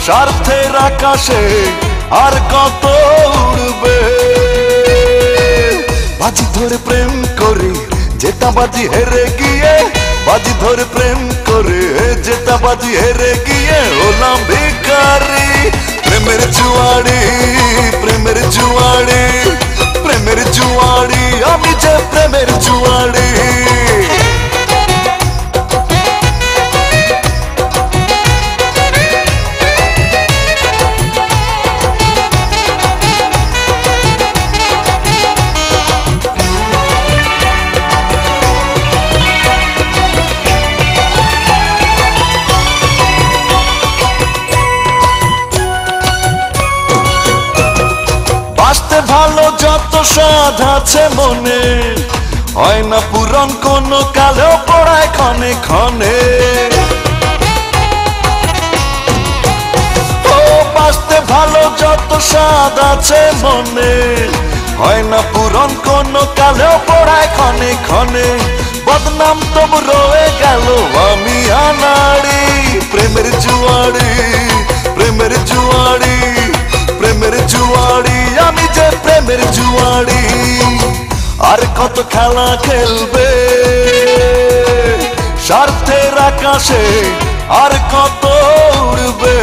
স্বার্থের আকাশে আর কত উড়বে। বাজি ধরে প্রেম করে যেটা বাজি হেরে গিয়ে, বাজি ধরে প্রেম করে যেটা বাজি হেরে গিয়ে হলাম ভিখারি। প্রেমের জুয়ারি, প্রেমের জুয়ারি, প্রেমের জুয়ারি, আমি যে প্রেমের জুয়ারি। বাঁচতে ভালো যত স্বাদ আছে মনে, হয় না পূরণ কোনো কালেও পড়ায় ক্ষণে ক্ষণে। ও বাঁচতে ভালো যত স্বাদ আছে মনে, হয় না পূরণ কোনো কালেও পড়ায় ক্ষণে ক্ষণে। বদনাম তবু রয়ে গেল আমি আনাড়ি। প্রেমের জুয়ারি, প্রেমের জুয়ারি, প্রেমের জুয়ারি, আমি যে প্রেমের জুয়ারি। আর কত খেলা খেলবে স্বার্থের আকাশে, আর কত উড়বে।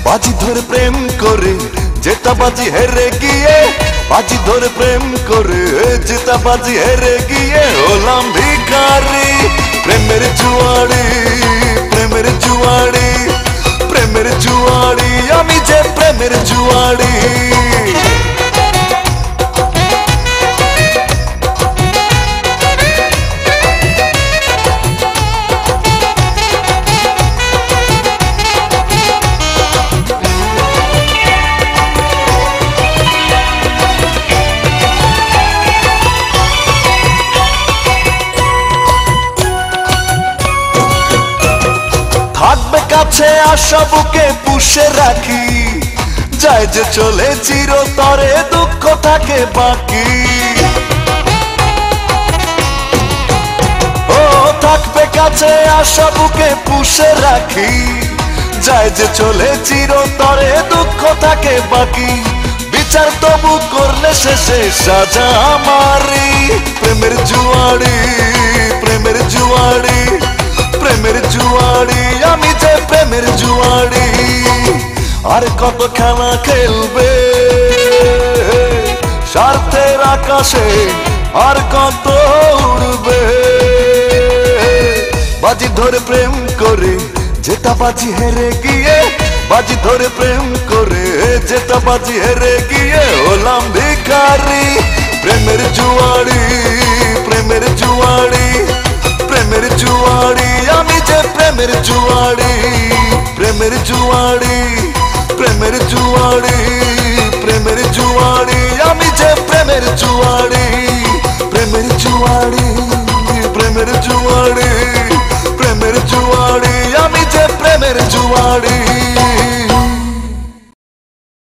বাজি ধরে প্রেম করে যেটা বাজি হেরে গিয়ে, বাজি ধরে প্রেম করে যেটা বাজি হেরে গিয়ে হলাম ভিখারি। প্রেমের জুয়ারি, প্রেমের জুয়ারি, প্রেমের জুয়ারি, আমি যে প্রেমের জুয়ারি। থাকবে কাছে আশা বুকে পুষে রাখি, যায় যে চলে চিরতরে দুঃখ থাকে বাকি। ও থাকবে কাছে আশা বুকে পুষে রাখি, যায় যে চলে চিরতরে দুঃখ থাকে বাকি। বিচার তবু করলে শেষে সাজা আমারি। প্রেমের জুয়ারি, প্রেমের জুয়ারি, প্রেমের জুয়ারি, আমি যে প্রেমের জুয়ারি। আর কত খেলা খেলবে স্বার্থের আকাশে, আর কত উড়বে। বাজি ধরে প্রেম করে যেটা বাজি হেরে গিয়ে, বাজি ধরে প্রেম করে যেটা বাজি হেরে গিয়ে হলাম ভিখারি। প্রেমের জুয়ারি, প্রেমের জুয়ারি, প্রেমের জুয়ারি, আমি যে প্রেমের জুয়ারি। প্রেমের জুয়ারি, প্রেমের জুয়ারি, প্রেমের জুয়ারি, আমি যে প্রেমের জুয়ারি। প্রেমের জুয়ারি, প্রেমের জুয়ারি, প্রেমের জুয়ারি, আমি যে প্রেমের জুয়ারি।